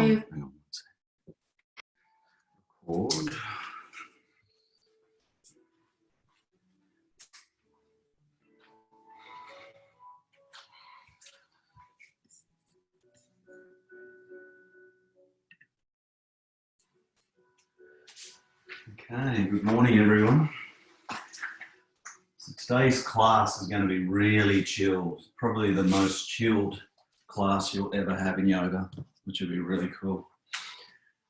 live. Hang on one second. Record. Okay, good morning everyone. So today's class is going to be really chilled, probably the most chilled class you'll ever have in yoga, which will be really cool.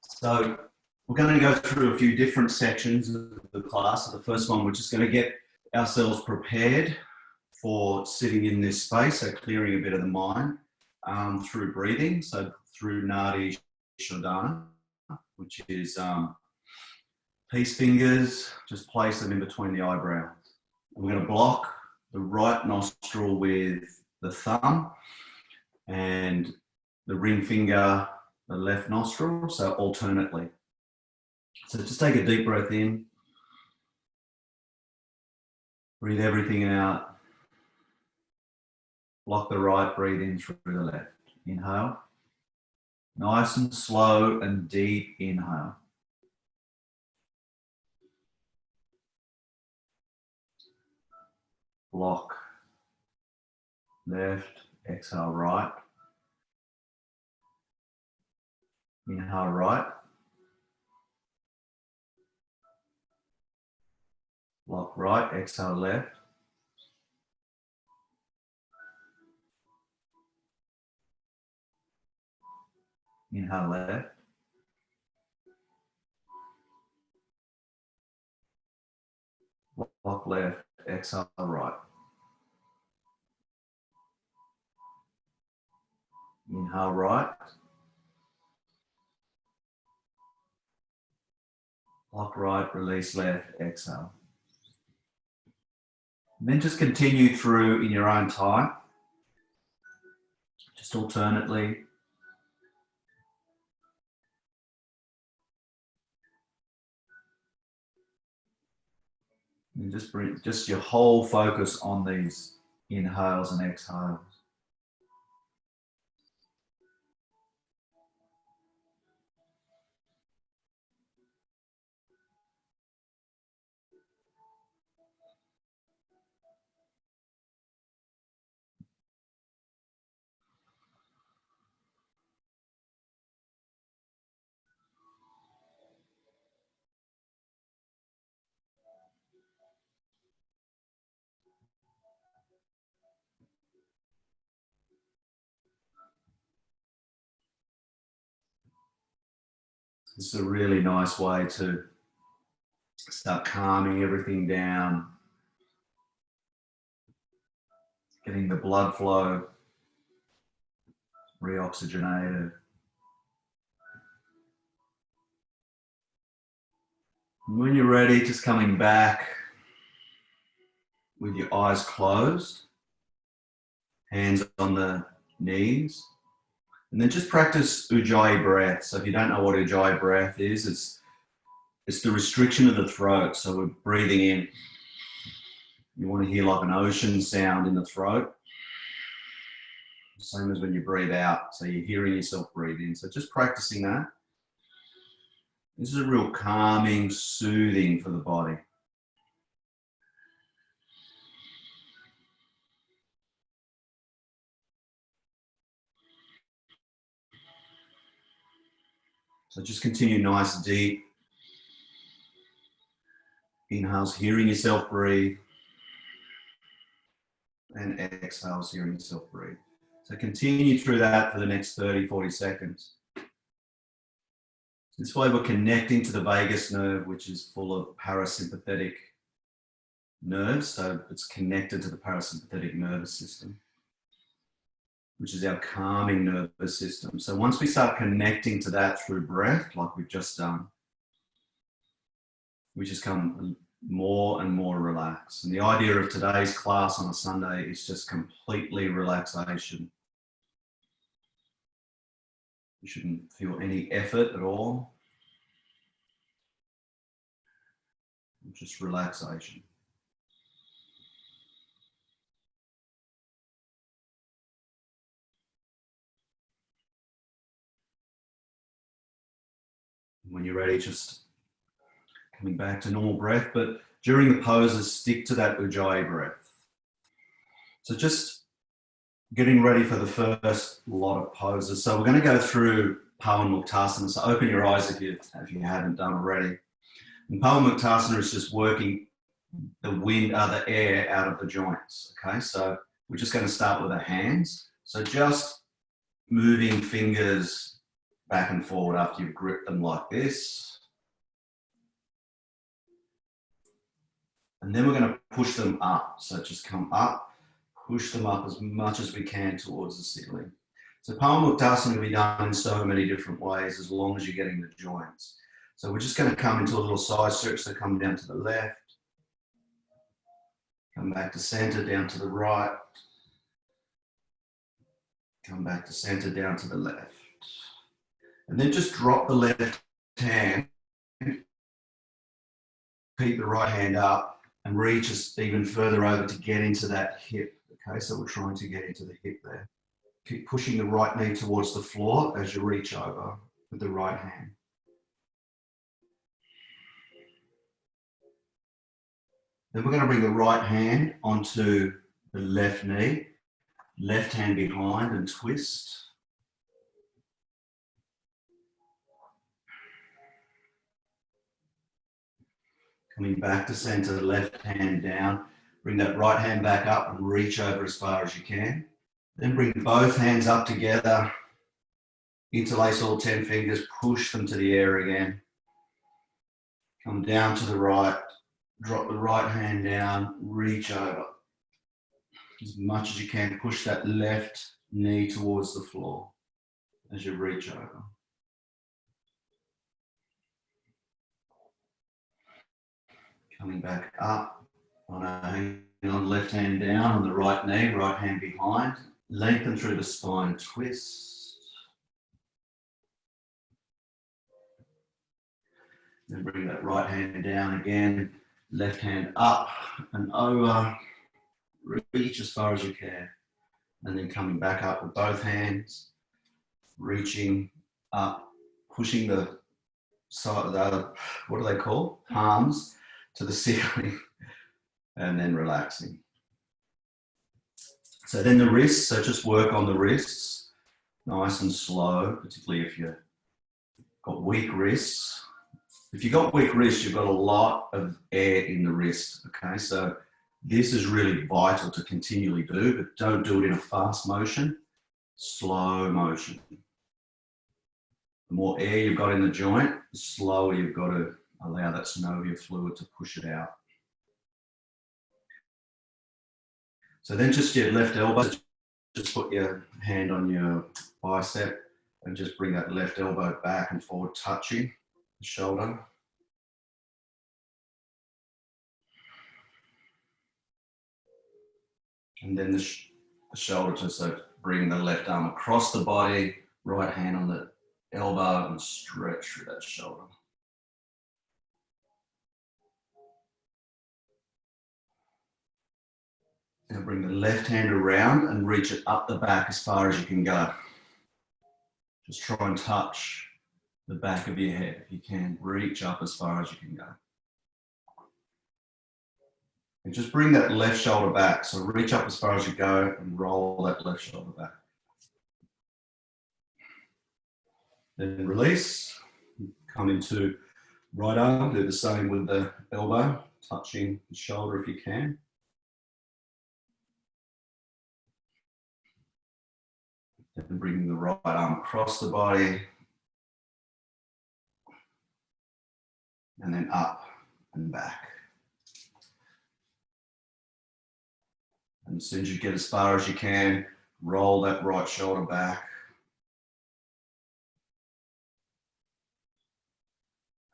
So we're going to go through a few different sections of the class. So the first one, we're just going to get ourselves prepared for sitting in this space, so clearing a bit of the mind through breathing, so through Nadi Shodhana, which is peace fingers, just place them in between the eyebrows. We're going to block the right nostril with the thumb and the ring finger, the left nostril, so alternately. So just take a deep breath in, breathe everything out, block the right, breathe in through the left. Inhale, nice and slow and deep inhale. Block, left, exhale right. Inhale right. Block right, exhale left. Inhale left. Block left, exhale right. Inhale right. Block right, release left, exhale. And then just continue through in your own time, just alternately. And just bring just your whole focus on these inhales and exhales. This is a really nice way to start calming everything down, getting the blood flow reoxygenated. And when you're ready, just coming back with your eyes closed, hands on the knees. And then just practice Ujjayi breath. So if you don't know what Ujjayi breath is, it's the restriction of the throat. So we're breathing in. You want to hear like an ocean sound in the throat. Same as when you breathe out. So you're hearing yourself breathe in. So just practicing that. This is a real calming, soothing for the body. So just continue nice, deep inhales, hearing yourself breathe. And exhales, hearing yourself breathe. So continue through that for the next 30, 40 seconds. This way we're connecting to the vagus nerve, which is full of parasympathetic nerves. So it's connected to the parasympathetic nervous system, which is our calming nervous system. So once we start connecting to that through breath, like we've just done, we just come more and more relaxed. And the idea of today's class on a Sunday is just completely relaxation. You shouldn't feel any effort at all. Just relaxation. When you're ready, just coming back to normal breath, but during the poses, stick to that Ujjayi breath. So just getting ready for the first lot of poses. So we're going to go through Pawanmuktasana. So open your eyes if you haven't done already. And Pawanmuktasana is just working the air out of the joints. Okay, so we're just going to start with the hands. So just moving fingers back and forward after you've gripped them like this. And then we're going to push them up. So just come up, push them up as much as we can towards the ceiling. So Pawanmuktasana can be done in so many different ways as long as you're getting the joints. So we're just going to come into a little side stretch. So come down to the left, come back to center, down to the right, come back to center, down to the left. And then just drop the left hand, keep the right hand up and reach us even further over to get into that hip. Okay, so we're trying to get into the hip there. Keep pushing the right knee towards the floor as you reach over with the right hand. Then we're going to bring the right hand onto the left knee, left hand behind and twist. Coming back to center, left hand down. Bring that right hand back up and reach over as far as you can. Then bring both hands up together. Interlace all 10 fingers, push them to the air again. Come down to the right, drop the right hand down, reach over. As much as you can, push that left knee towards the floor as you reach over. Coming back up, on left hand down, on the right knee, right hand behind. Lengthen through the spine, twist. Then bring that right hand down again, left hand up and over. Reach as far as you can. And then coming back up with both hands, reaching up, pushing the side of the other, what do they call? Palms to the ceiling, and then relaxing. So then the wrists, so just work on the wrists, nice and slow, particularly if you've got weak wrists. If you've got weak wrists, you've got a lot of air in the wrist, okay? So this is really vital to continually do, but don't do it in a fast motion, slow motion. The more air you've got in the joint, the slower you've got to allow that synovial fluid to push it out. So then just your left elbow, just put your hand on your bicep and just bring that left elbow back and forward, touching the shoulder. And then the shoulder, just so bring the left arm across the body, right hand on the elbow and stretch through that shoulder. Now bring the left hand around and reach it up the back as far as you can go. Just try and touch the back of your head if you can. Reach up as far as you can go. And just bring that left shoulder back. So reach up as far as you go and roll that left shoulder back. Then release. Come into right arm. Do the same with the elbow, touching the shoulder if you can. And bringing the right arm across the body. And then up and back. And as soon as you get as far as you can, roll that right shoulder back.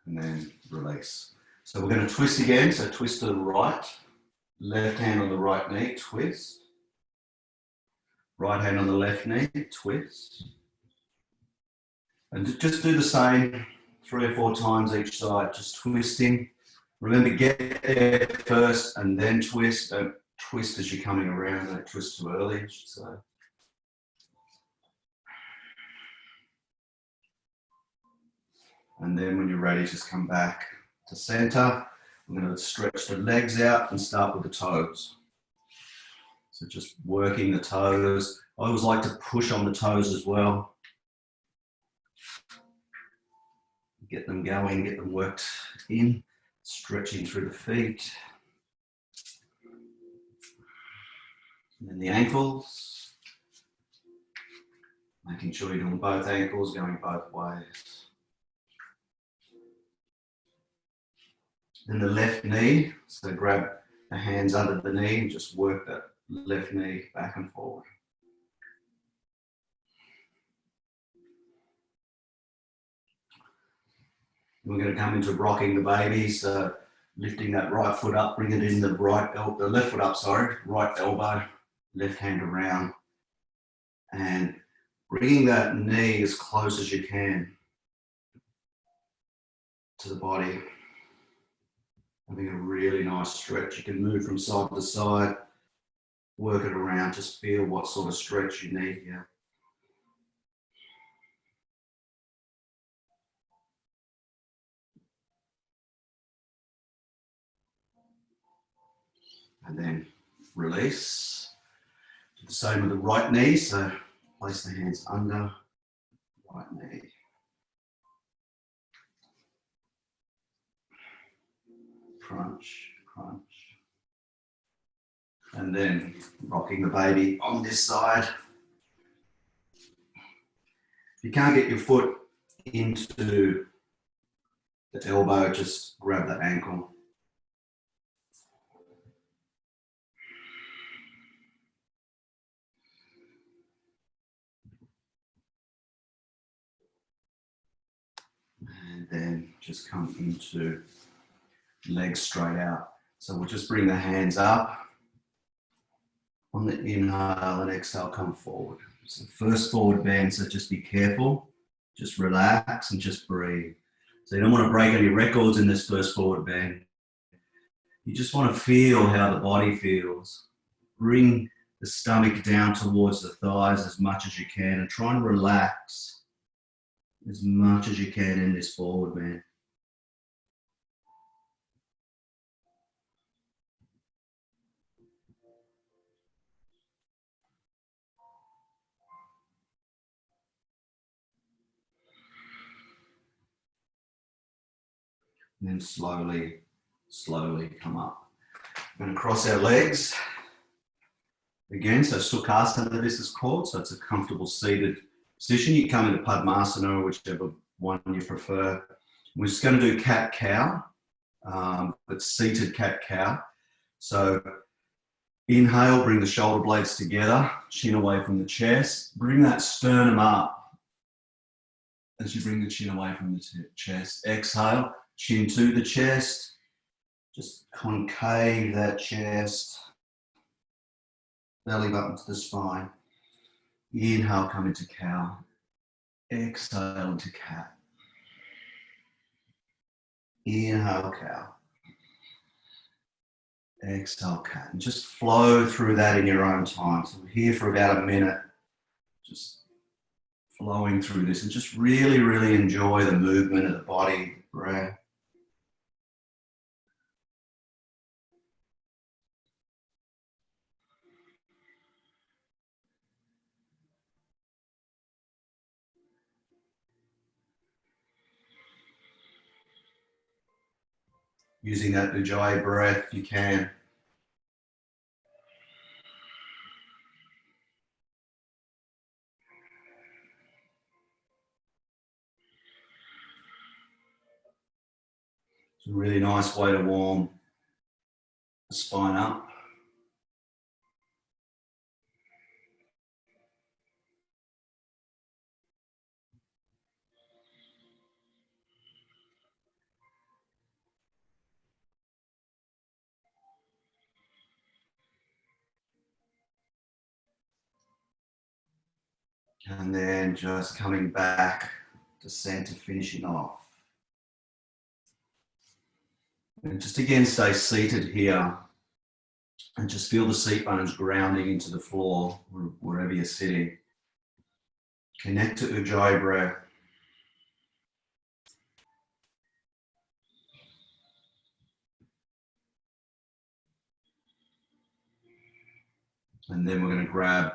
And then release. So we're going to twist again. So twist to the right. Left hand on the right knee, twist. Right hand on the left knee, twist. And just do the same 3 or 4 times each side, just twisting. Remember, get there first and then twist. Don't twist as you're coming around. Don't twist too early, I should say. And then when you're ready, just come back to center. We're going to stretch the legs out and start with the toes. So just working the toes. I always like to push on the toes as well. Get them going, get them worked in, stretching through the feet. And then the ankles. Making sure you're doing both ankles, going both ways. Then the left knee, so grab the hands under the knee and just work that left knee back and forward. We're going to come into rocking the baby, so lifting that right foot up, bring it in the left foot up, sorry, right elbow, left hand around, and bringing that knee as close as you can to the body. Having a really nice stretch. You can move from side to side, work it around, just feel what sort of stretch you need here. And then release. Do the same with the right knee, so place the hands under right knee. Crunch, crunch. And then rocking the baby on this side. If you can't get your foot into the elbow, just grab the ankle. And then just come into legs straight out. So we'll just bring the hands up. On the inhale and exhale, come forward. So first forward bend, so just be careful. Just relax and just breathe. So you don't want to break any records in this first forward bend. You just want to feel how the body feels. Bring the stomach down towards the thighs as much as you can and try and relax as much as you can in this forward bend. And then slowly, slowly come up. We're going to cross our legs. Again, so Sukhasana this is called, so it's a comfortable seated position. You come into Padmasana or whichever one you prefer. We're just going to do cat-cow, but seated cat-cow. So inhale, bring the shoulder blades together, chin away from the chest. Bring that sternum up as you bring the chin away from the chest. Exhale, chin to the chest. Just concave that chest. Belly button to the spine. Inhale, come into cow. Exhale into cat. Inhale, cow. Exhale, cat. And just flow through that in your own time. So we're here for about a minute, just flowing through this and just really, really enjoy the movement of the body, breath. Using that Ujjayi breath if you can. It's a really nice way to warm the spine up. And then just coming back to center, finishing off. And just again, stay seated here and just feel the seat bones grounding into the floor wherever you're sitting. Connect to Ujjayi breath. And then we're going to grab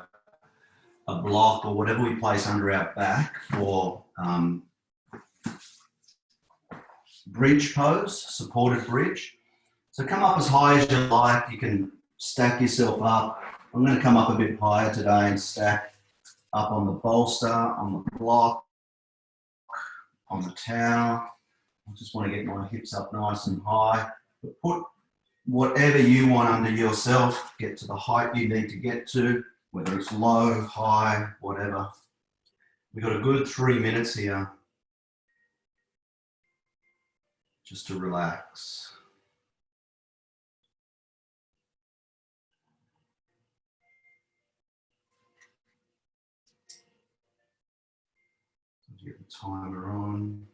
a block or whatever we place under our back for bridge pose, supported bridge. So come up as high as you like. You can stack yourself up. I'm going to come up a bit higher today and stack up on the bolster, on the block, on the towel. I just want to get my hips up nice and high. But put whatever you want under yourself. Get to the height you need to get to, whether it's low, high, whatever. We've got a good 3 minutes here just to relax. Get the timer on.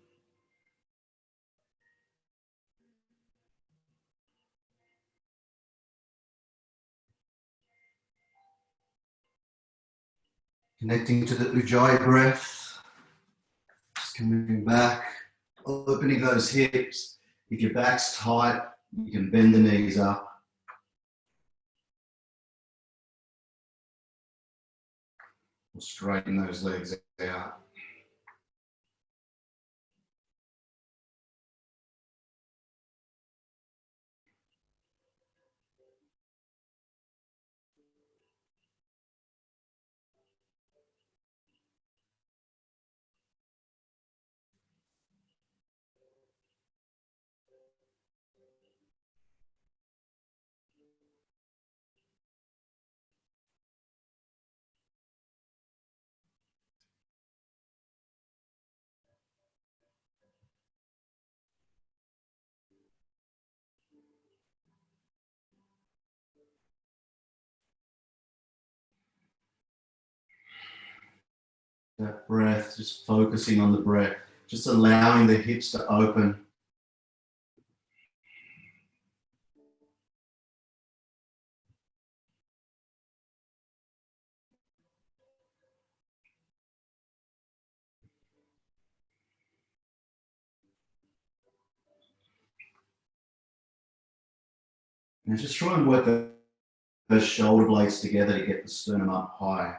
Connecting to the Ujjayi breath. Just coming back, opening those hips. If your back's tight, you can bend the knees up. Or straighten those legs out. That breath, just focusing on the breath, just allowing the hips to open. And just try and work those shoulder blades together to get the sternum up high.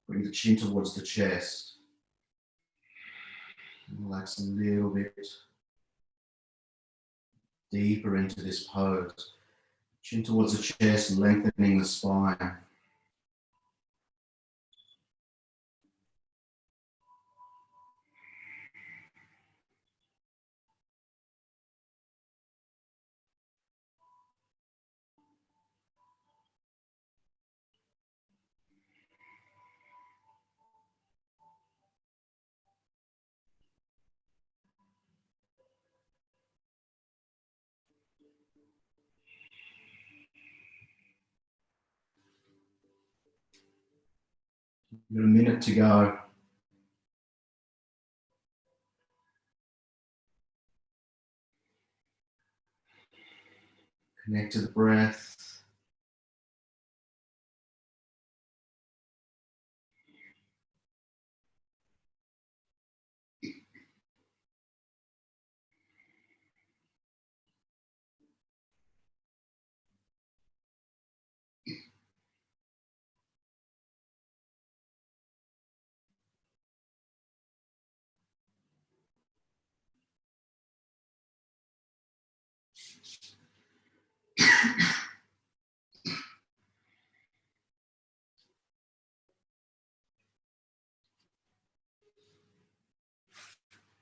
Bring the chin towards the chest. Relax a little bit deeper into this pose. Chin towards the chest, lengthening the spine. You've got a minute to go. Connect to the breath.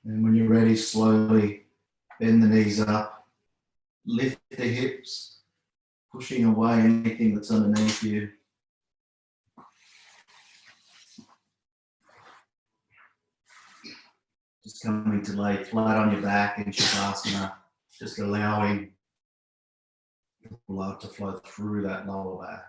And when you're ready, slowly bend the knees up, lift the hips, pushing away anything that's underneath you. Just coming to lay flat on your back in Shavasana, just allowing blood to flow through that lower back.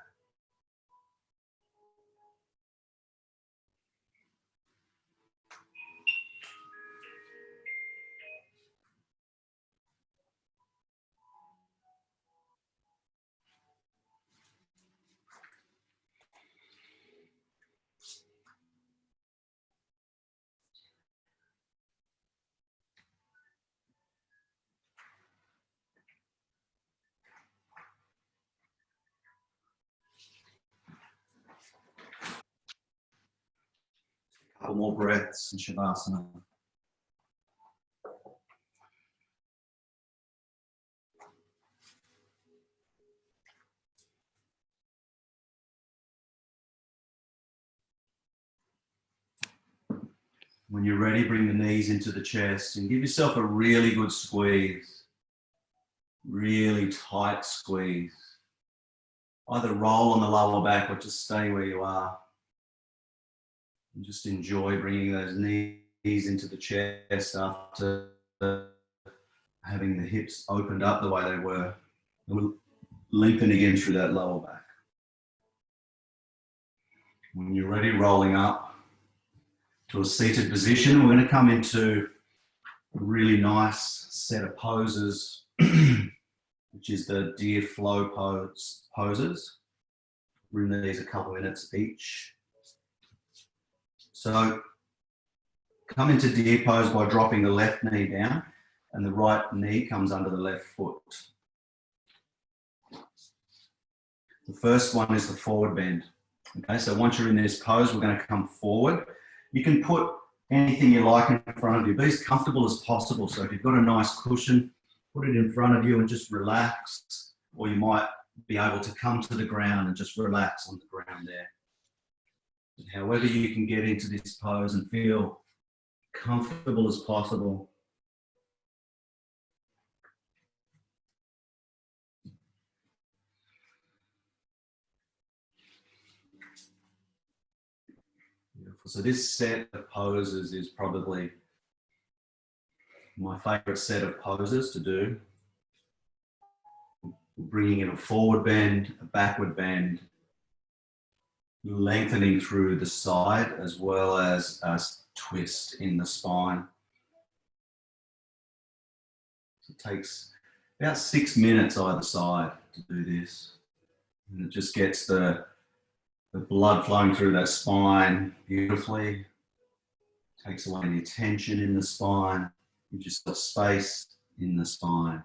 couple more breaths in Shavasana. When you're ready, bring the knees into the chest and give yourself a really good squeeze. Really tight squeeze. Either roll on the lower back or just stay where you are. And just enjoy bringing those knees into the chest after having the hips opened up the way they were. And lengthen again through that lower back. When you're ready, rolling up to a seated position, we're going to come into a really nice set of poses, which is the deer flow poses. We're in these a couple of minutes each. So come into deer pose by dropping the left knee down and the right knee comes under the left foot. The first one is the forward bend. Okay, so once you're in this pose, we're going to come forward. You can put anything you like in front of you. Be as comfortable as possible. So if you've got a nice cushion, put it in front of you and just relax. Or you might be able to come to the ground and just relax on the ground there. And however you can get into this pose and feel comfortable as possible. Beautiful. So this set of poses is probably my favorite set of poses to do. Bringing in a forward bend, a backward bend, lengthening through the side as well as a twist in the spine. So it takes about 6 minutes either side to do this. And it just gets the blood flowing through that spine beautifully. Takes away any tension in the spine. You just got space in the spine.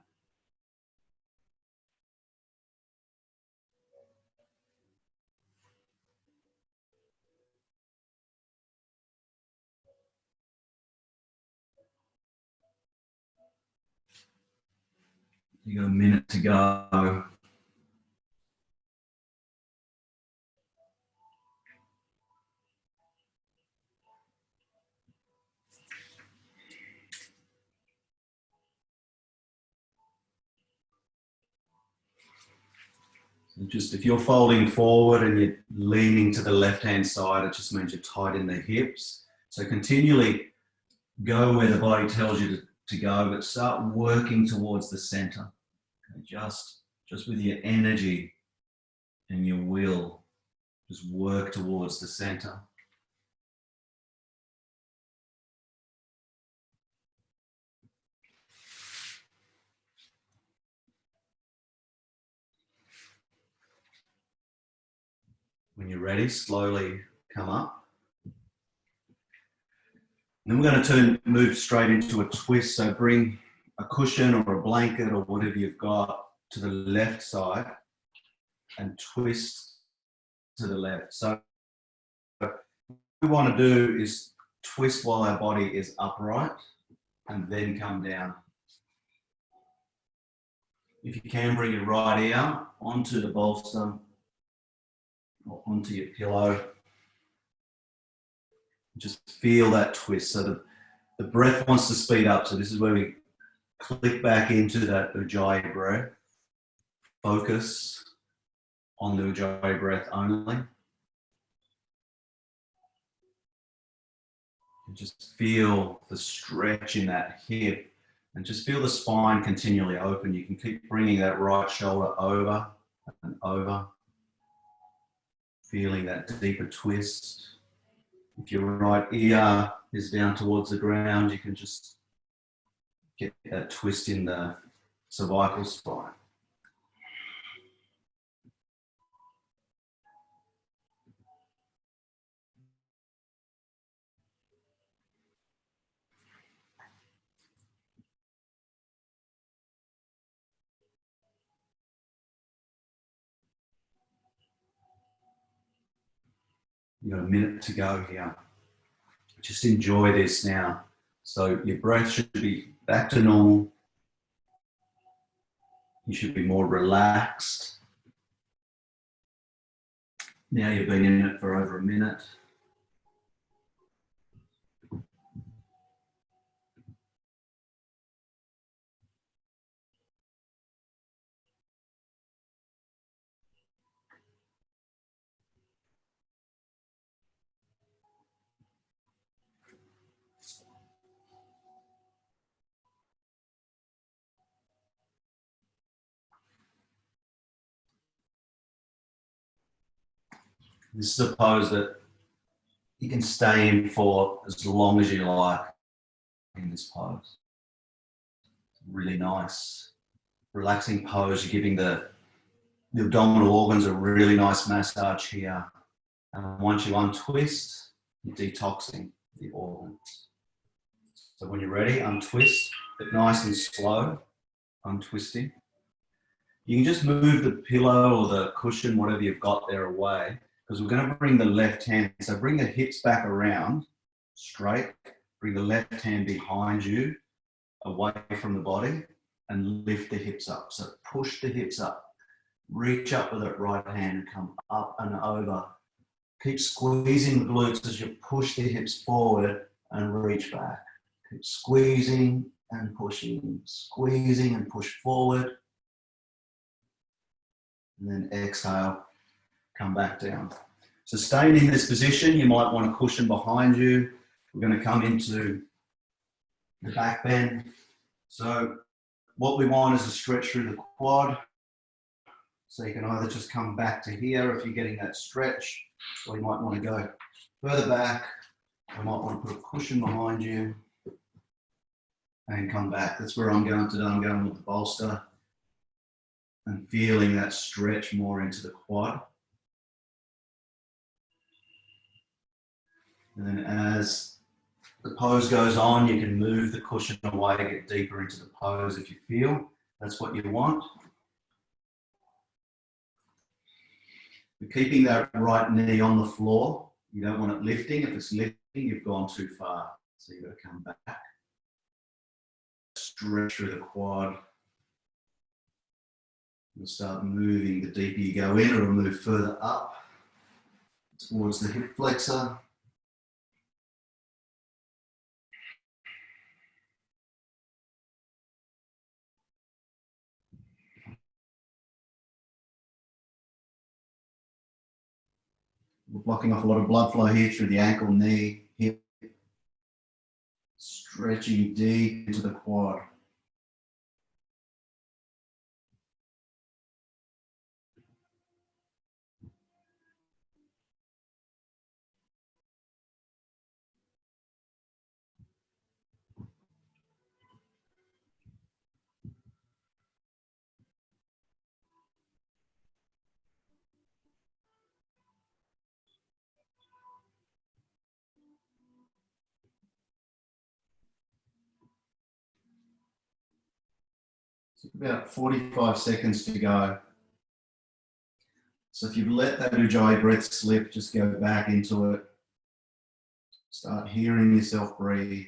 You got a minute to go. Just if you're folding forward and you're leaning to the left-hand side, it just means you're tight in the hips. So continually go where the body tells you to go, but start working towards the center. Okay, just with your energy and your will, just work towards the center. When you're ready, slowly come up. Then we're going to move straight into a twist. So bring a cushion or a blanket or whatever you've got to the left side and twist to the left. So what we want to do is twist while our body is upright and then come down. If you can, bring your right ear onto the bolster or onto your pillow. Just feel that twist. So the breath wants to speed up. So this is where we click back into that Ujjayi breath. Focus on the Ujjayi breath only. And just feel the stretch in that hip and just feel the spine continually open. You can keep bringing that right shoulder over and over. Feeling that deeper twist. If your right ear is down towards the ground, you can just get that twist in the cervical spine. You've got a minute to go here. Just enjoy this now. So your breath should be back to normal. You should be more relaxed. Now you've been in it for over a minute. This is a pose that you can stay in for as long as you like in this pose. Really nice, relaxing pose. You're giving the abdominal organs a really nice massage here. And once you untwist, you're detoxing the organs. So when you're ready, untwist, but nice and slow, untwisting. You can just move the pillow or the cushion, whatever you've got there, away, because we're going to bring the left hand. So bring the hips back around, straight. Bring the left hand behind you, away from the body, and lift the hips up. So push the hips up. Reach up with that right hand and come up and over. Keep squeezing the glutes as you push the hips forward and reach back. Keep squeezing and pushing, squeezing and push forward. And then exhale, come back down. So staying in this position, you might want a cushion behind you. We're going to come into the back bend. So what we want is a stretch through the quad. So you can either just come back to here if you're getting that stretch, or you might want to go further back. You might want to put a cushion behind you and come back. That's where I'm going today. I'm going with the bolster and feeling that stretch more into the quad. And then as the pose goes on, you can move the cushion away to get deeper into the pose if you feel that's what you want. We're keeping that right knee on the floor. You don't want it lifting. If it's lifting, you've gone too far. So you've got to come back. Stretch through the quad. You'll start moving. The deeper you go in, it'll move further up towards the hip flexor. We're blocking off a lot of blood flow here through the ankle, knee, hip. Stretching deep into the quad. So about 45 seconds to go. So if you let that Ujjayi breath slip, just go back into it. Start hearing yourself breathe.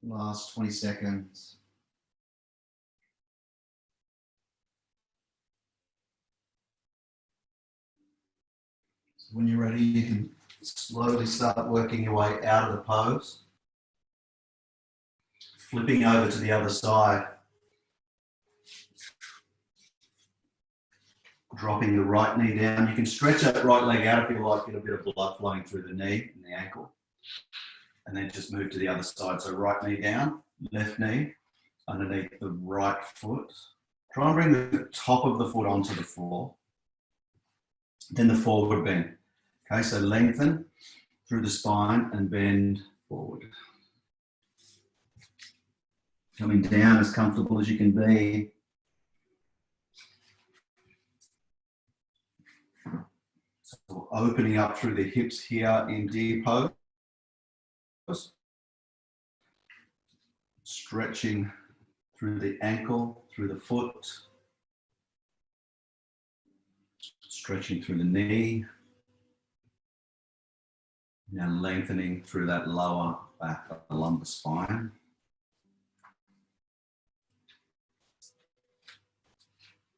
Last 20 seconds. So when you're ready, you can slowly start working your way out of the pose. Flipping over to the other side. Dropping the right knee down. You can stretch that right leg out if you like, get a bit of blood flowing through the knee and the ankle. And then just move to the other side. So right knee down, left knee underneath the right foot. Try and bring the top of the foot onto the floor. Then the forward bend. Okay, so lengthen through the spine and bend forward. Coming down as comfortable as you can be. So opening up through the hips here in deer pose. Stretching through the ankle, through the foot, stretching through the knee, now lengthening through that lower back of the lumbar spine.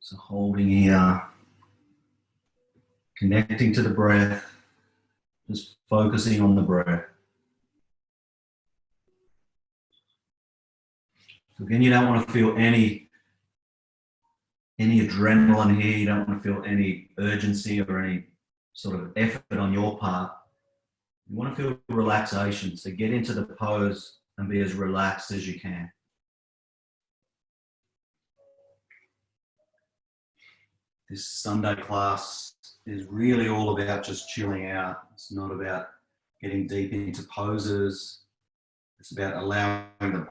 So holding here, connecting to the breath, just focusing on the breath. So again, you don't want to feel any adrenaline here. You don't want to feel any urgency or any sort of effort on your part. You want to feel relaxation. So get into the pose and be as relaxed as you can. This Sunday class is really all about just chilling out. It's not about getting deep into poses. It's about allowing the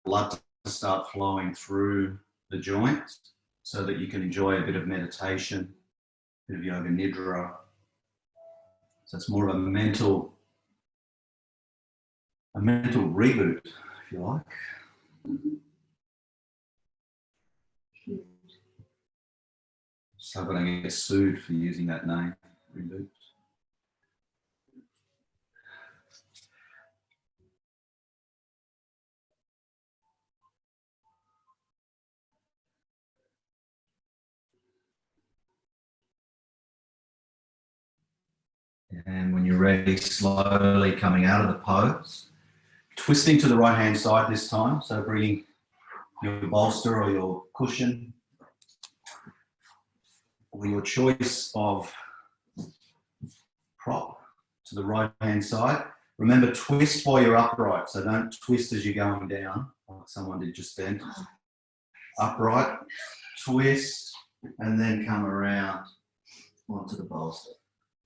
blood to start flowing through the joints so that you can enjoy a bit of meditation, a bit of yoga nidra. So it's more of a mental reboot, if you like. So I'm going to get sued for using that name, reboot. And when you're ready, slowly coming out of the pose, twisting to the right hand side this time. So bringing your bolster or your cushion or your choice of prop to the right hand side. Remember, twist while you're upright. So don't twist as you're going down, like someone did just then. Upright, twist, and then come around onto the bolster.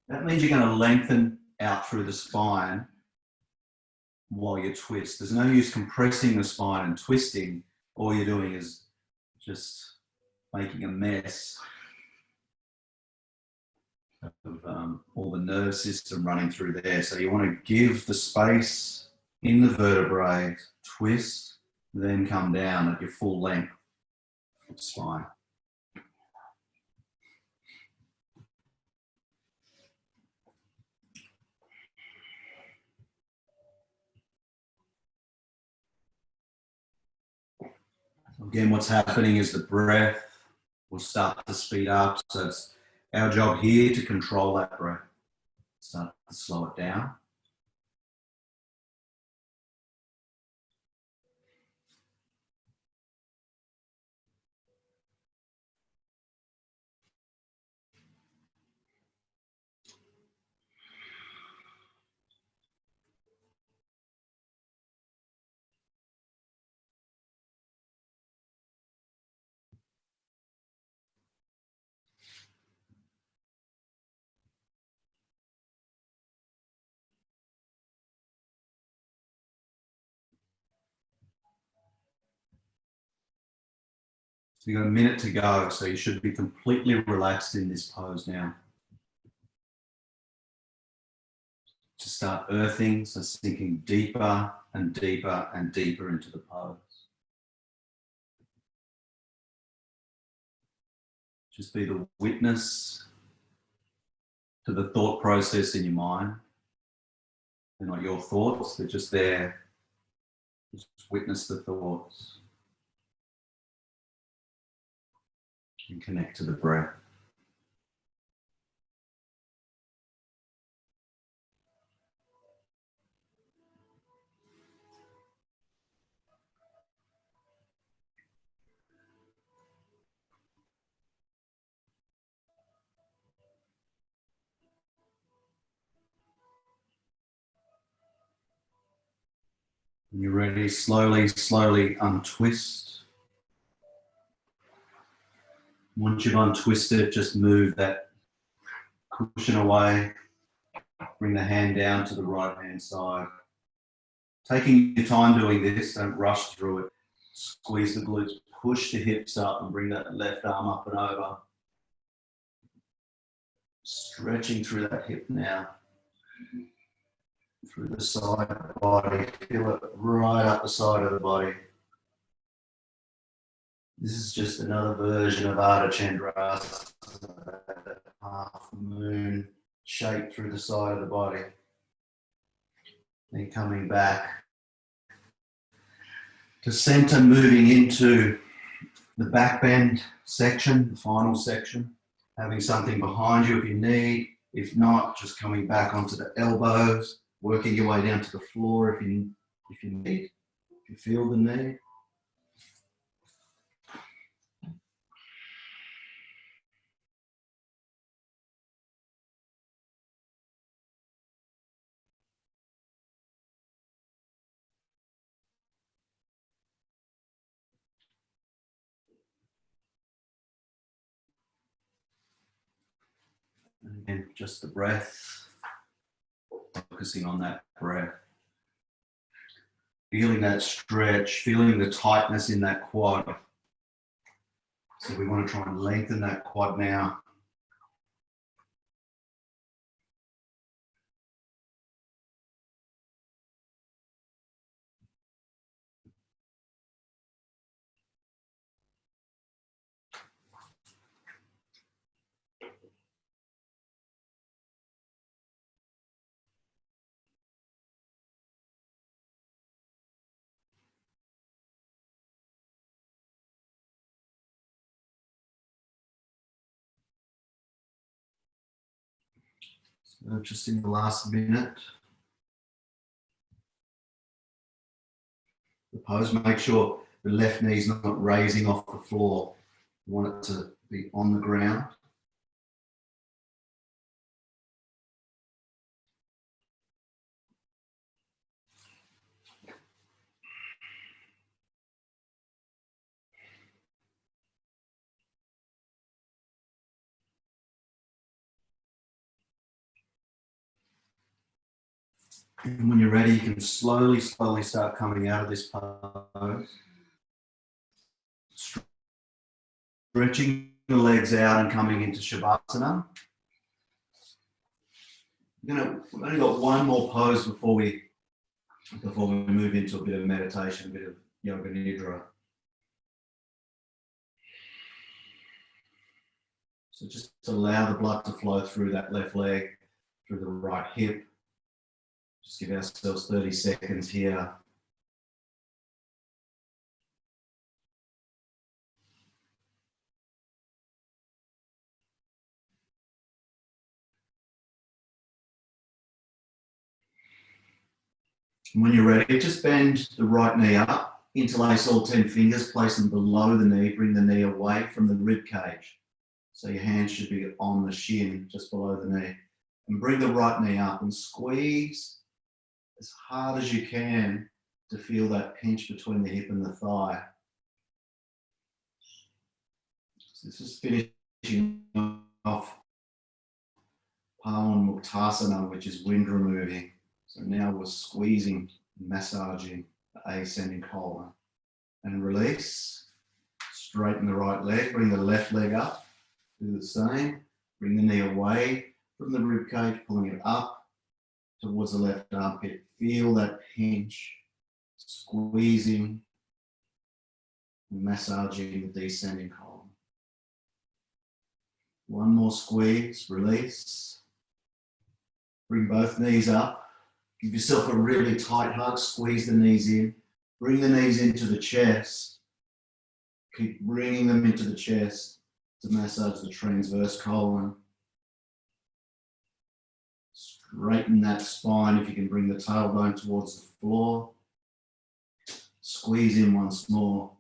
That means you're going to lengthen out through the spine while you twist. There's no use compressing the spine and twisting. All you're doing is just making a mess of all the nerve system running through there. So you want to give the space in the vertebrae, twist, then come down at your full length of the spine. Again, what's happening is the breath will start to speed up. So it's our job here to control that breath. Start to slow it down. So you've got a minute to go, so you should be completely relaxed in this pose now. To start earthing, so sinking deeper and deeper and deeper into the pose. Just be the witness to the thought process in your mind. They're not your thoughts, they're just there. Just witness the thoughts. And connect to the breath. When you're ready, slowly, slowly untwist. Once you've untwisted, just move that cushion away. Bring the hand down to the right hand side. Taking your time doing this, don't rush through it. Squeeze the glutes, push the hips up and bring that left arm up and over. Stretching through that hip now. through the side of the body. Feel it right up the side of the body. This is just another version of Ardha Chandrasana, half moon shape through the side of the body. Then coming back to center, moving into the back bend section, the final section. Having something behind you if you need. If not, just coming back onto the elbows, working your way down to the floor if you need, if you feel the need. And again, just the breath, focusing on that breath. Feeling that stretch, feeling the tightness in that quad. So we want to try and lengthen that quad now. So just in the last minute. The pose, make sure the left knee's not raising off the floor. You want it to be on the ground. And when you're ready, you can slowly start coming out of this pose. Stretching the legs out and coming into Shavasana. We've only got one more pose before we move into a bit of meditation, a bit of Yoga Nidra. So just allow the blood to flow through that left leg, through the right hip. Just give ourselves 30 seconds here. And when you're ready, just bend the right knee up, interlace all 10 fingers, place them below the knee, bring the knee away from the rib cage. So your hands should be on the shin, just below the knee. And bring the right knee up and squeeze as hard as you can to feel that pinch between the hip and the thigh. So this is finishing off Pawan Muktasana, which is wind removing. So now we're squeezing, massaging the ascending colon. And release. Straighten the right leg, bring the left leg up. Do the same. Bring the knee away from the rib cage, pulling it up towards the left armpit. Feel that pinch, squeezing, massaging the descending colon. One more squeeze, release. Bring both knees up. Give yourself a really tight hug, squeeze the knees in. Bring the knees into the chest. Keep bringing them into the chest to massage the transverse colon. Straighten that spine if you can bring the tailbone towards the floor. Squeeze in once more.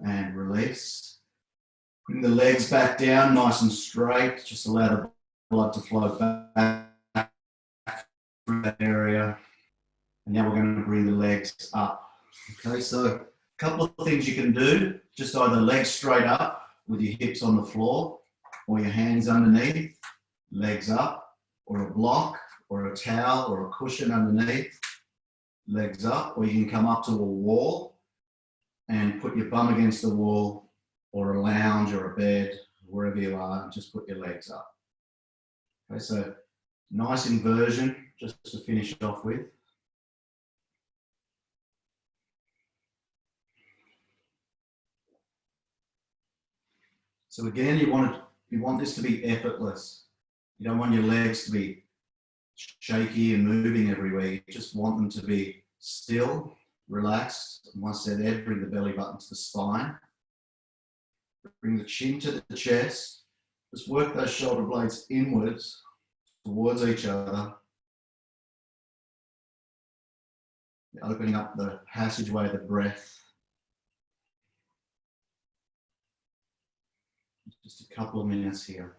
And release. Bring the legs back down nice and straight. Just allow the blood to flow back through that area. And now we're going to bring the legs up. Okay, so a couple of things you can do. Just either legs straight up with your hips on the floor, or your hands underneath, legs up, or a block, or a towel, or a cushion underneath, legs up, or you can come up to a wall and put your bum against the wall, or a lounge or a bed, wherever you are, and just put your legs up. Okay, so nice inversion, just to finish it off with. So again, you want this to be effortless. You don't want your legs to be shaky and moving everywhere. You just want them to be still, relaxed. And once they're there, bring the belly button to the spine. Bring the chin to the chest. Just work those shoulder blades inwards towards each other. Opening up the passageway of the breath. Just a couple of minutes here.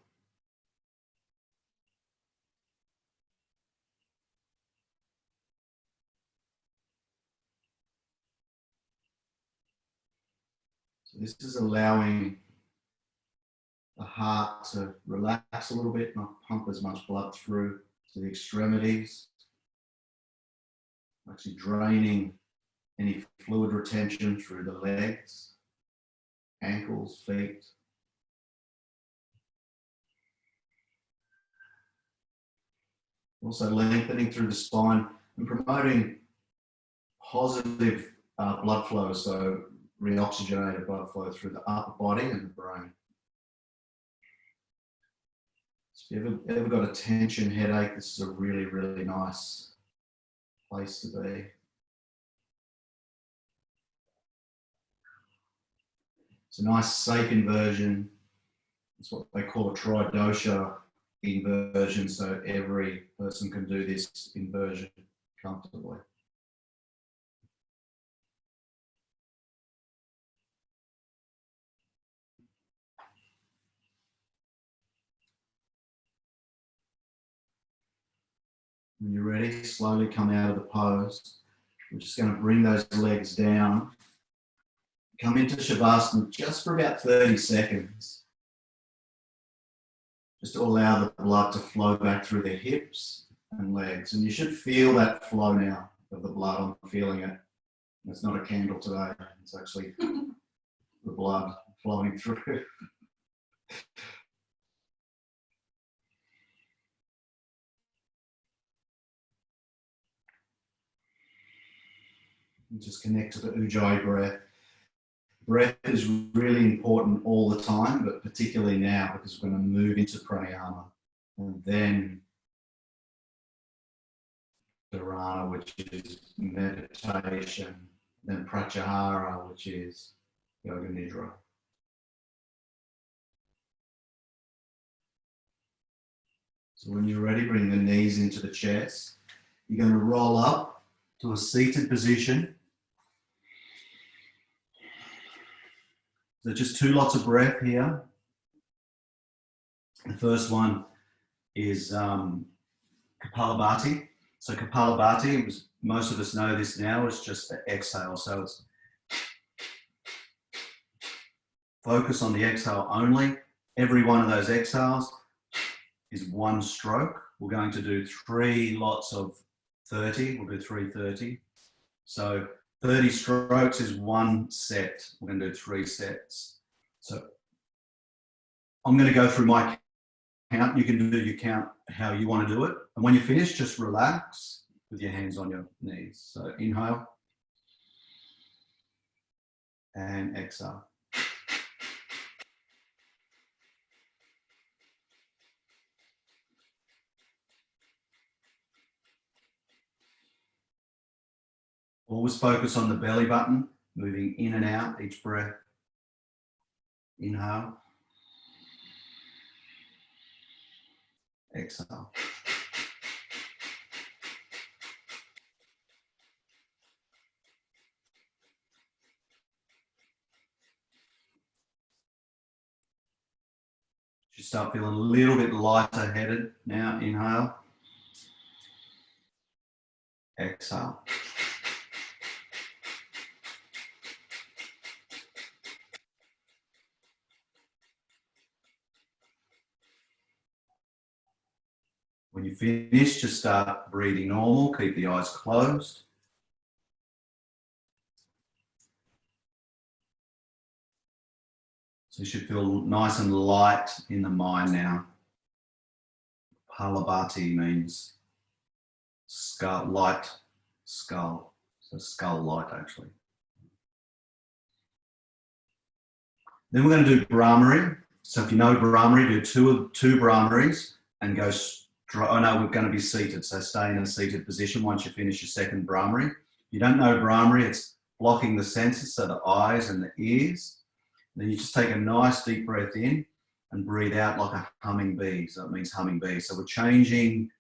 So this is allowing the heart to relax a little bit, not pump as much blood through to the extremities. Actually draining any fluid retention through the legs, ankles, feet. Also lengthening through the spine and promoting positive blood flow, so reoxygenated blood flow through the upper body and the brain. So if you've ever got a tension headache, this is a really, really nice place to be. It's a nice safe inversion. It's what they call a tridosha inversion, so every person can do this inversion comfortably. When you're ready, slowly come out of the pose. We're just going to bring those legs down. Come into Shavasana just for about 30 seconds. Just to allow the blood to flow back through the hips and legs. And you should feel that flow now of the blood. I'm feeling it. It's not a candle today. It's actually the blood flowing through. And just connect to the Ujjayi breath. Breath is really important all the time, but particularly now because we're going to move into Pranayama and then Dharana, which is meditation, then Pratyahara, which is Yoga Nidra. So when you're ready, bring the knees into the chest. You're going to roll up to a seated position. So just 2 lots of breath here. The first one is Kapalabhati. So Kapalabhati, most of us know this now, is just the exhale. So it's focus on the exhale only. Every one of those exhales is 1 stroke. We're going to do 3 lots of 30. We'll do 330. So 30 strokes is 1 set. We're going to do 3 sets. So I'm going to go through my count. You can do your count how you want to do it. And when you finish, just relax with your hands on your knees. So inhale and exhale. Always focus on the belly button, moving in and out each breath. Inhale. Exhale. You start feeling a little bit lighter headed now. Inhale. Exhale. When you finish, just start breathing normal. Keep the eyes closed. So you should feel nice and light in the mind now. Palabhati means skull, light skull. So skull light actually. Then we're going to do Brahmari. So if you know Brahmari, do two Brahmaris and go straight. Oh no, we're going to be seated. So stay in a seated position once you finish your second Brahmari. If you don't know Brahmari, it's blocking the senses, so the eyes and the ears. Then you just take a nice deep breath in and breathe out like a humming bee. So it means humming bee. So we're changing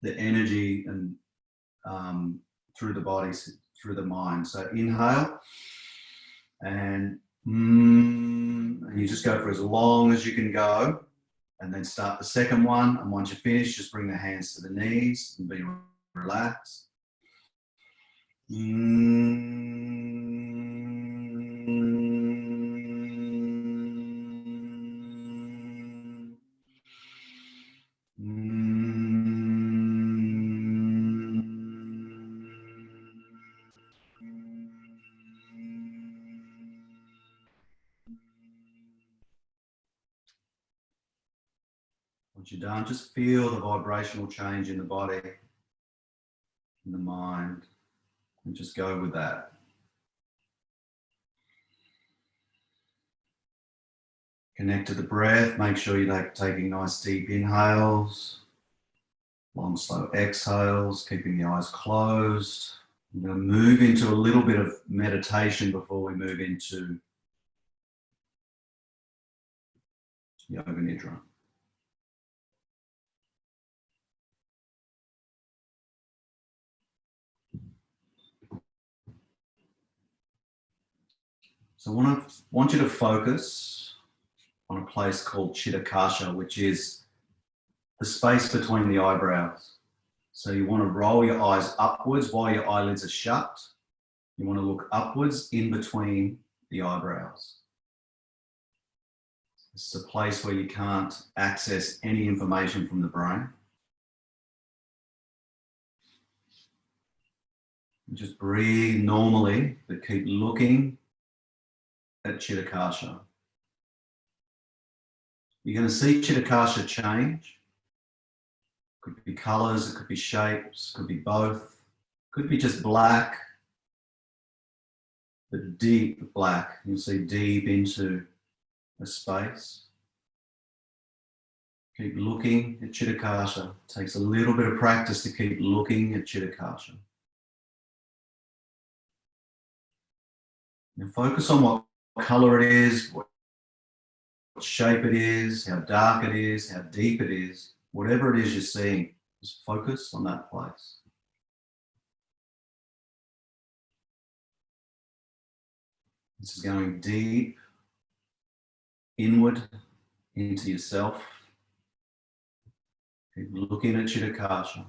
the energy and through the body, through the mind. So inhale and you just go for as long as you can go, and then start the second one. And once you finish, just bring the hands to the knees and be relaxed. Once you're done, just feel the vibrational change in the body, in the mind, and just go with that. Connect to the breath. Make sure you're taking nice deep inhales, long slow exhales, keeping the eyes closed. I'm going to move into a little bit of meditation before we move into Yoga Nidra. So I want you to focus on a place called Chitakasha, which is the space between the eyebrows. So you want to roll your eyes upwards while your eyelids are shut. You want to look upwards in between the eyebrows. This is a place where you can't access any information from the brain. Just breathe normally, but keep looking at Chitakasha. You're going to see Chitakasha change. Could be colors, it could be shapes, could be both. Could be just black, but deep black. You'll see deep into a space. Keep looking at Chitakasha. It takes a little bit of practice to keep looking at Chitakasha. Now focus on what color it is, what shape it is, how dark it is, how deep it is. Whatever it is you're seeing, just focus on that place. This is going deep inward into yourself. Keep looking at Chitakasha.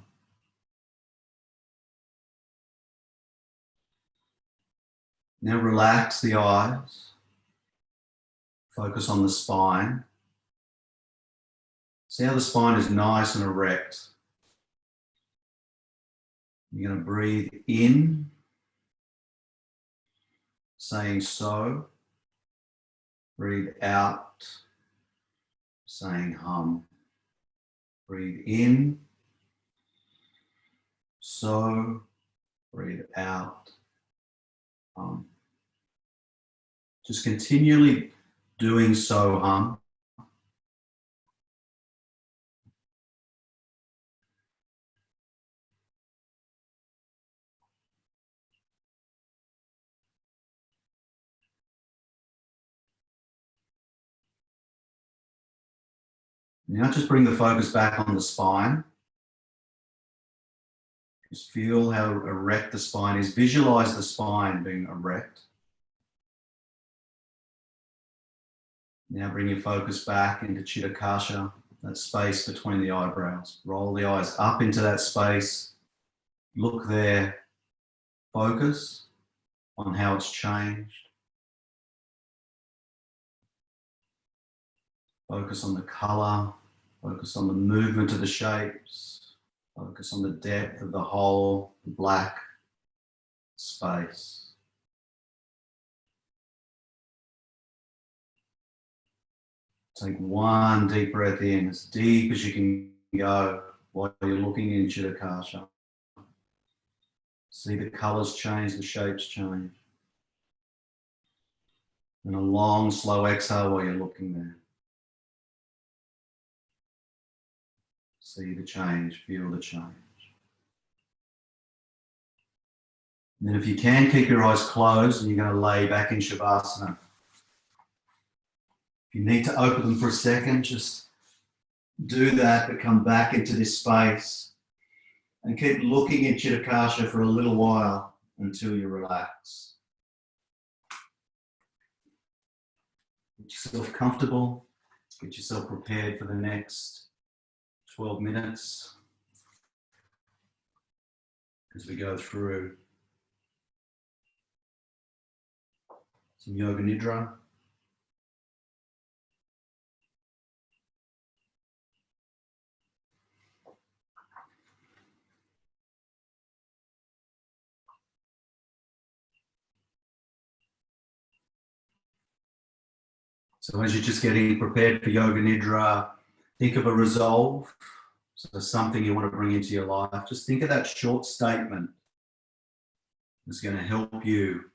Now relax the eyes. Focus on the spine. See how the spine is nice and erect. You're going to breathe in, saying so. Breathe out, saying hum. Breathe in, so. Breathe out, hum. Just continually doing so hum. Now just bring the focus back on the spine. Just feel how erect the spine is. Visualize the spine being erect. Now bring your focus back into Chitakasha, that space between the eyebrows. Roll the eyes up into that space. Look there. Focus on how it's changed. Focus on the color. Focus on the movement of the shapes. Focus on the depth of the whole black space. Take one deep breath in, as deep as you can go while you're looking in Chitakasha. See the colours change, the shapes change. And a long, slow exhale while you're looking there. See the change, feel the change. And then if you can, keep your eyes closed and you're going to lay back in Shavasana. If you need to open them for a second, just do that, but come back into this space and keep looking at Chitakasha for a little while until you relax. Get yourself comfortable, get yourself prepared for the next 12 minutes as we go through some Yoga Nidra. So as you're just getting prepared for Yoga Nidra, think of a resolve. So something you want to bring into your life. Just think of that short statement that's going to help you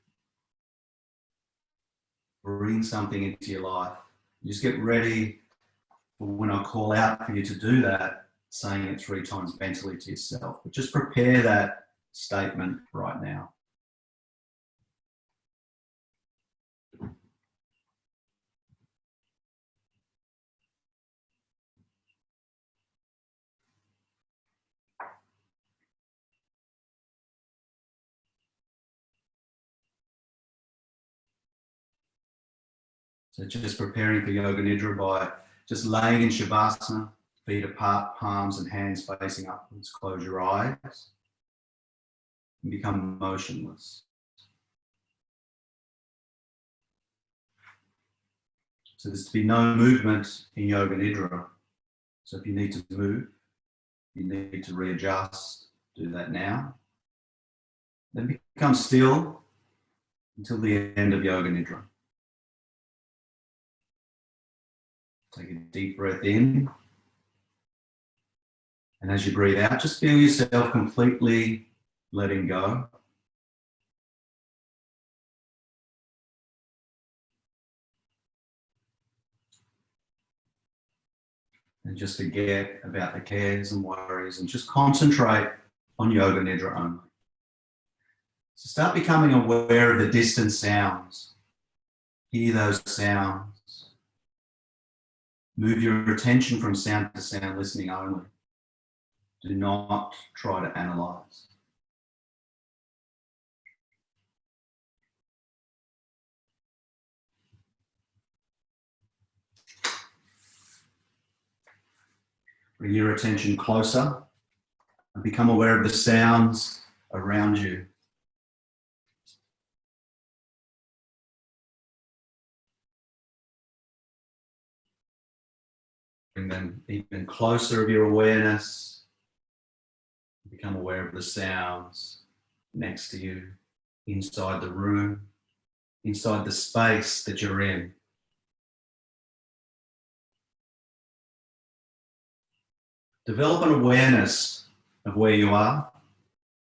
bring something into your life. Just get ready for when I call out for you to do that, saying it 3 times mentally to yourself. But just prepare that statement right now. So just preparing for Yoga Nidra by just laying in Shavasana, feet apart, palms and hands facing upwards. Close your eyes and become motionless. So there's to be no movement in Yoga Nidra. So if you need to move, you need to readjust, do that now. Then become still until the end of Yoga Nidra. Take a deep breath in. And as you breathe out, just feel yourself completely letting go. And just forget about the cares and worries and just concentrate on Yoga Nidra only. So start becoming aware of the distant sounds. Hear those sounds. Move your attention from sound to sound, listening only. Do not try to analyze. Bring your attention closer and become aware of the sounds around you. Bring them even closer of your awareness. Become aware of the sounds next to you, inside the room, inside the space that you're in. Develop an awareness of where you are.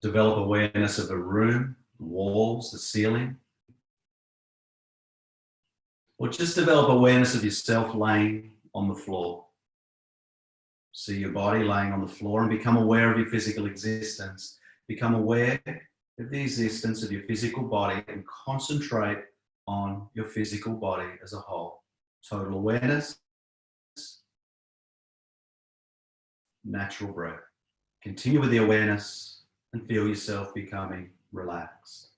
Develop awareness of the room, the walls, the ceiling. Or just develop awareness of yourself laying on the floor. See your body laying on the floor and become aware of your physical existence. Become aware of the existence of your physical body and concentrate on your physical body as a whole. Total awareness, natural breath. Continue with the awareness and feel yourself becoming relaxed.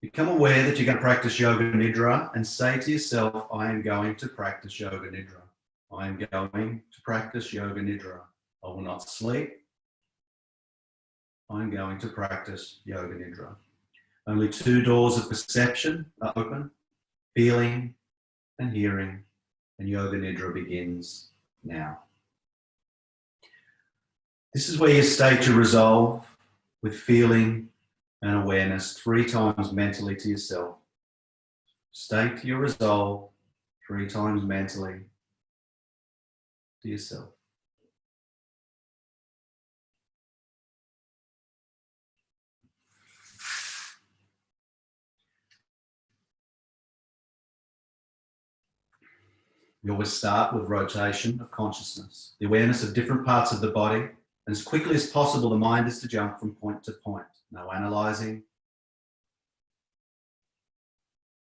Become aware that you're going to practice Yoga Nidra and say to yourself, I am going to practice Yoga Nidra. I am going to practice Yoga Nidra. I will not sleep. I am going to practice Yoga Nidra. Only 2 doors of perception are open, feeling and hearing, and Yoga Nidra begins now. This is where you state your resolve with feeling and awareness 3 times mentally to yourself. State your resolve 3 times mentally to yourself. We always start with rotation of consciousness, the awareness of different parts of the body, and as quickly as possible, the mind is to jump from point to point. No analysing.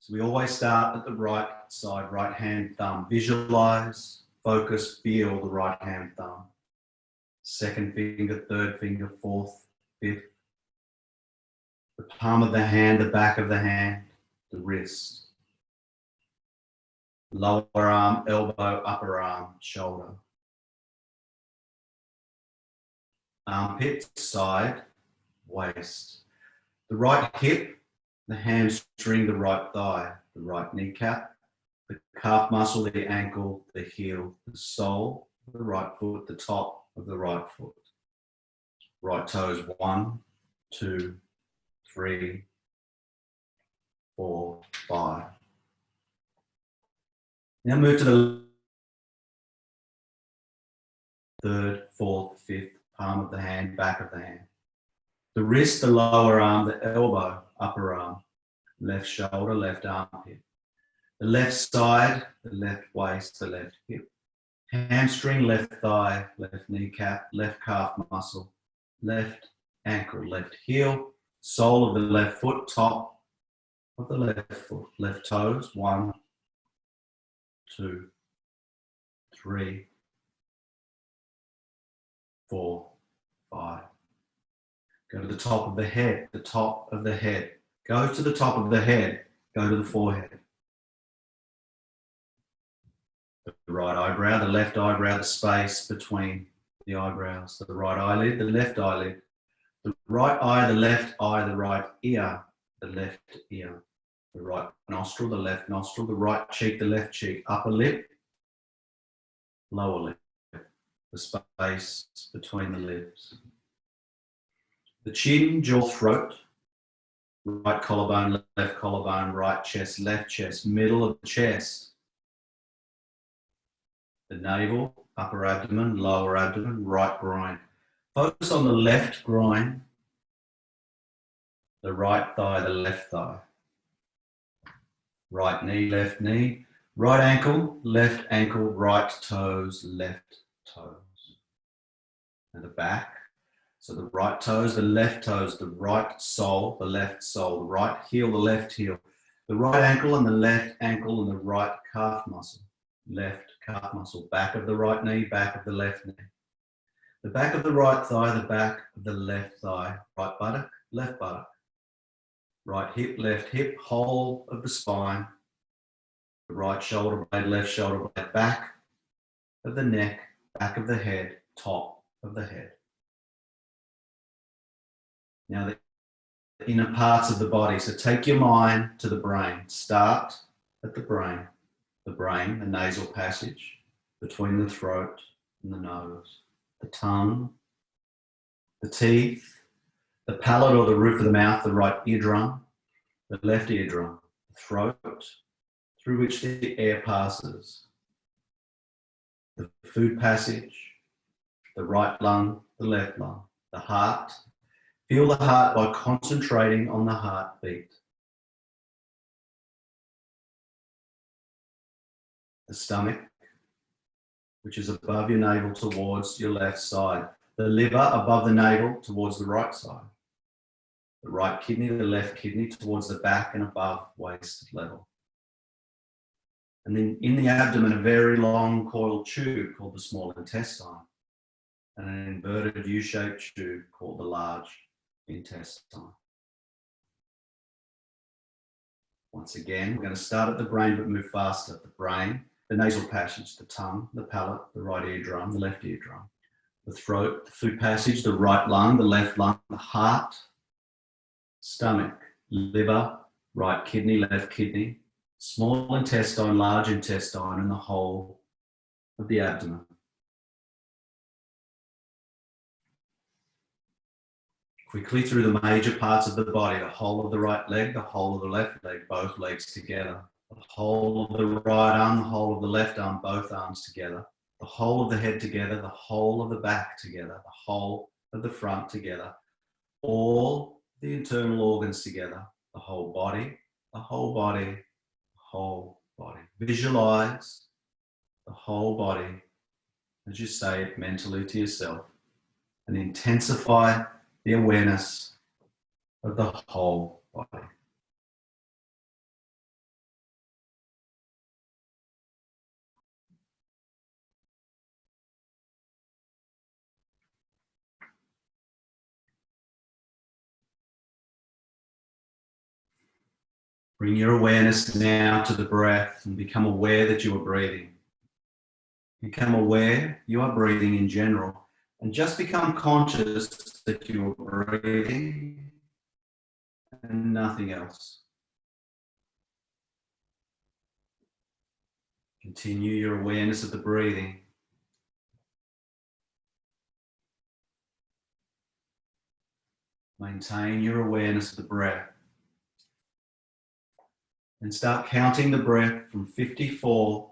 So we always start at the right side, right hand thumb. Visualise, focus, feel the right hand thumb. Second finger, third finger, fourth, fifth. The palm of the hand, the back of the hand, the wrist. Lower arm, elbow, upper arm, shoulder. Armpit, side, waist. The right hip, the hamstring, the right thigh, the right kneecap, the calf muscle, the ankle, the heel, the sole, the right foot, the top of the right foot. Right toes, 1, 2, 3, 4, 5. Now move to the third, fourth, fifth, palm of the hand, back of the hand. The wrist, the lower arm, the elbow, upper arm, left shoulder, left armpit. The left side, the left waist, the left hip. Hamstring, left thigh, left kneecap, left calf muscle, left ankle, left heel, sole of the left foot, top of the left foot, left toes, 1, 2, 3, 4, 5. Go to the top of the head, the top of the head. Go to the top of the head, go to the forehead. The right eyebrow, the left eyebrow, the space between the eyebrows. The right eyelid, the left eyelid. The right eye, the left eye, the right ear, the left ear. The right nostril, the left nostril. The right cheek, the left cheek. Upper lip, lower lip. The space between the lips. The chin, jaw, throat. Right collarbone, left collarbone, right chest, left chest, middle of the chest. The navel, upper abdomen, lower abdomen, right groin. Focus on the left groin, the right thigh, the left thigh. Right knee, right ankle, right toes, left toes. And the back. So the right toes, the left toes, the right sole, the left sole, the right heel, the left heel, the right ankle and the left ankle and the right calf muscle, left calf muscle, back of the right knee, back of the left knee, the back of the right thigh, the back of the left thigh, right buttock, left buttock, right hip, left hip, whole of the spine, the right shoulder blade, left shoulder blade, back of the neck, back of the head, top of the head. Now the inner parts of the body. So take your mind to the brain. Start at the brain, the nasal passage between the throat and the nose, the tongue, the teeth, the palate or the roof of the mouth, the right eardrum, the left eardrum, the throat through which the air passes, the food passage, the right lung, the left lung, the heart. Feel the heart by concentrating on the heartbeat. The stomach, which is above your navel towards your left side. The liver above the navel towards the right side. The right kidney, the left kidney towards the back and above waist level. And then in the abdomen, a very long coiled tube called the small intestine, and an inverted U-shaped tube called the large intestine. Once again, we're going to start at the brain but move faster. The brain, the nasal passage, the tongue, the palate, the right eardrum, the left eardrum, the throat, the food passage, the right lung, the left lung, the heart, stomach, liver, right kidney, left kidney, small intestine, large intestine, and the whole of the abdomen. Quickly through the major parts of the body, the whole of the right leg, the whole of the left leg, both legs together, the whole of the right arm, the whole of the left arm, both arms together, The whole of the head together, the whole of the back together, the whole of the front together, all the internal organs together, the whole body, the whole body, the whole body. Visualize the whole body as you say it mentally to yourself, and intensify the awareness of the whole body. Bring your awareness now to the breath and become aware that you are breathing. Become aware you are breathing in general, and just become conscious that you are breathing and nothing else. Continue your awareness of the breathing. Maintain your awareness of the breath. And start counting the breath from 54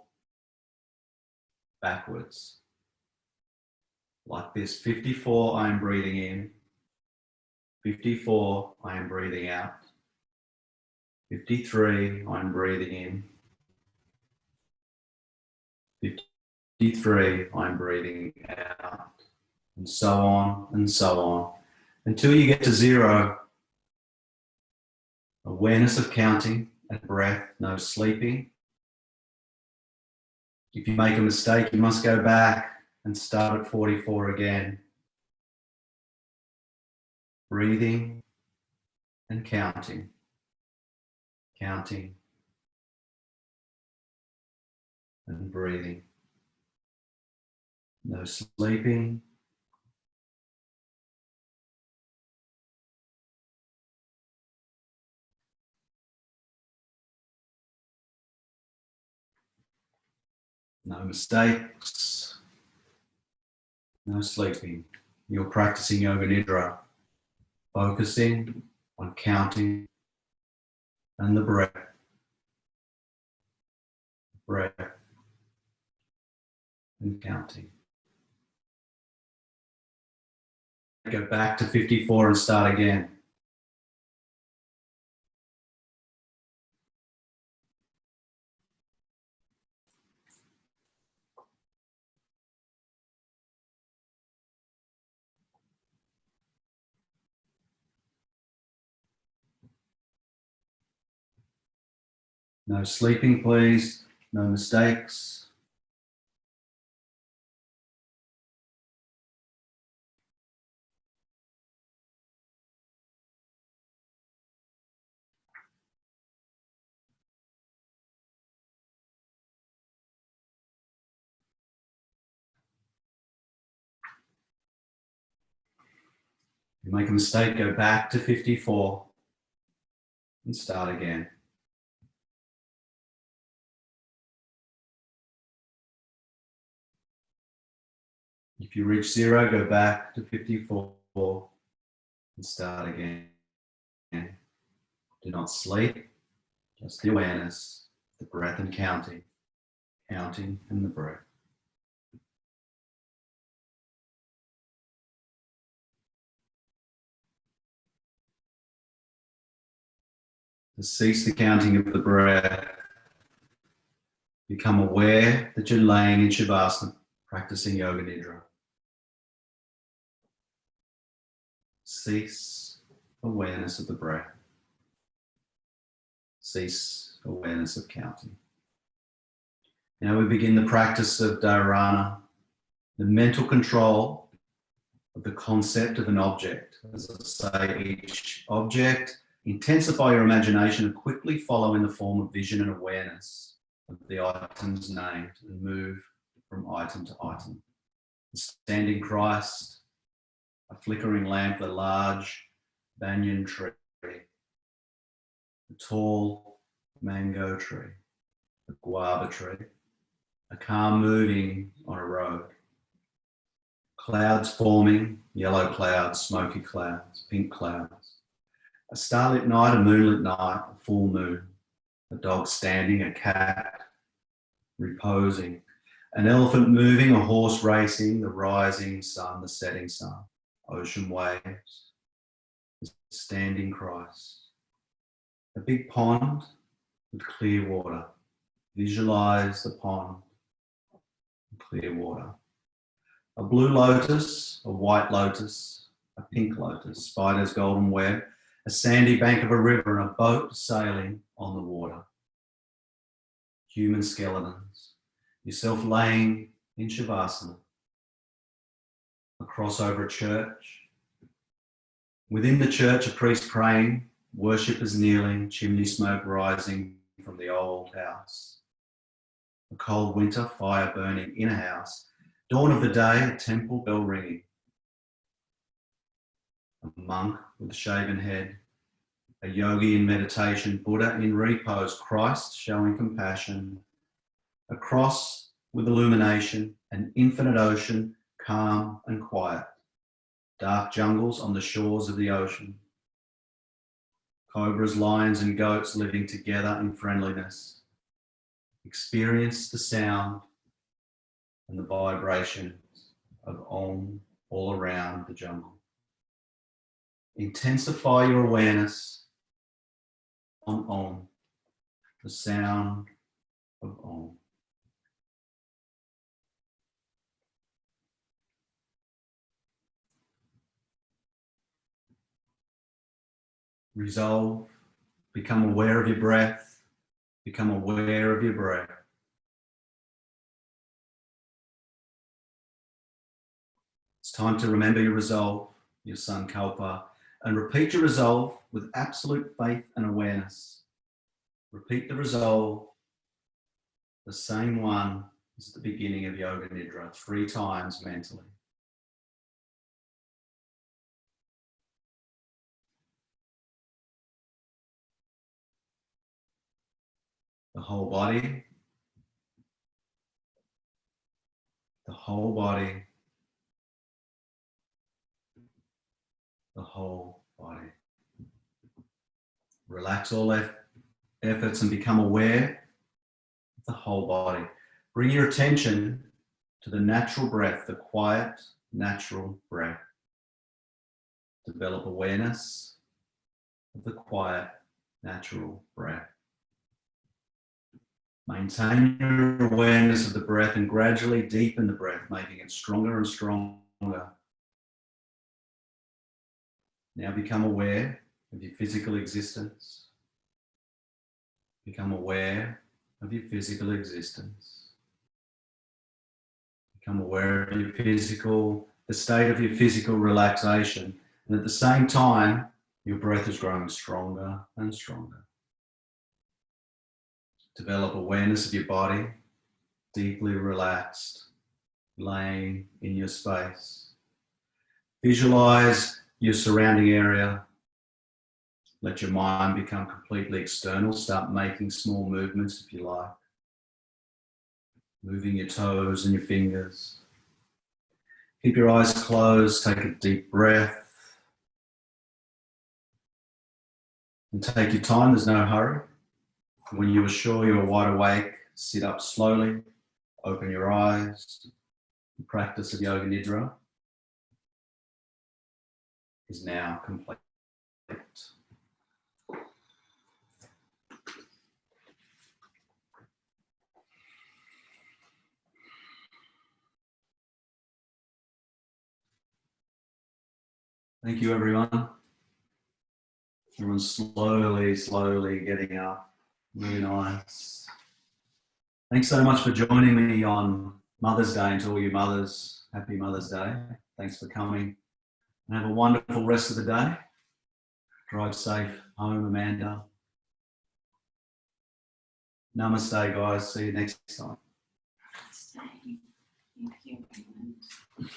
backwards. Like this, 54 I am breathing in, 54 I am breathing out, 53 I am breathing in, 53 I am breathing out, and so on, until you get to 0. Awareness of counting and breath, no sleeping. If you make a mistake, you must go back and start at 44 again. Breathing and counting, counting and breathing. No sleeping. No mistakes. No sleeping. You're practicing Yoga Nidra, focusing on counting and the breath. Breath and counting. Go back to 54 and start again. No sleeping, please. No mistakes. If you make a mistake, go back to 54 and start again. If you reach 0, go back to 54 and start again. Do not sleep, just the awareness, the breath and counting, counting and the breath. To cease the counting of the breath, become aware that you're laying in Shavasana, practicing Yoga Nidra. Cease awareness of the breath. Cease awareness of counting. Now we begin the practice of Dharana, the mental control of the concept of an object. As I say, each object, intensify your imagination and quickly follow in the form of vision and awareness of the items named and move from item to item. The standing Christ, a flickering lamp, the large banyan tree, the tall mango tree, the guava tree, a car moving on a road, clouds forming, yellow clouds, smoky clouds, pink clouds, a starlit night, a moonlit night, a full moon, a dog standing, a cat reposing, An elephant moving, a horse racing, the rising sun, the setting sun, ocean waves, the standing Christ. A big pond with clear water. Visualize the pond, clear water. A blue lotus, a white lotus, a pink lotus, spider's golden web, a sandy bank of a river, and a boat sailing on the water. Human skeletons, yourself laying in Shavasana. A cross over a church. Within the church, a priest praying, worshippers kneeling, chimney smoke rising from the old house. A cold winter, fire burning in a house. Dawn of the day, a temple bell ringing. A monk with a shaven head. A yogi in meditation, Buddha in repose, Christ showing compassion. A cross with illumination, an infinite ocean, calm and quiet. Dark jungles on the shores of the ocean. Cobras, lions and goats living together in friendliness. Experience the sound and the vibrations of Om all around the jungle. Intensify your awareness on Om, the sound of Om. Resolve, become aware of your breath, become aware of your breath. It's time to remember your resolve, your sankalpa, and repeat your resolve with absolute faith and awareness. Repeat the resolve, the same one as at the beginning of Yoga Nidra, 3 times mentally. The whole body, the whole body, the whole body. Relax all efforts and become aware of the whole body. Bring your attention to the natural breath, the quiet, natural breath. Develop awareness of the quiet, natural breath. Maintain your awareness of the breath and gradually deepen the breath, making it stronger and stronger. Now become aware of your physical existence. Become aware of your physical existence. Become aware of your the state of your physical relaxation. And at the same time, your breath is growing stronger and stronger. Develop awareness of your body, deeply relaxed, laying in your space. Visualize your surrounding area. Let your mind become completely external. Start making small movements if you like. Moving your toes and your fingers. Keep your eyes closed. Take a deep breath. And take your time, there's no hurry. When you are sure you're wide awake, sit up slowly, open your eyes. The practice of Yoga Nidra is now complete. Thank you, everyone. Everyone's slowly getting up. Really nice. Thanks so much for joining me on Mother's Day, and to all you mothers, happy Mother's Day. Thanks for coming. And have a wonderful rest of the day. Drive safe home, Amanda. Namaste, guys. See you next time. Namaste. Thank you.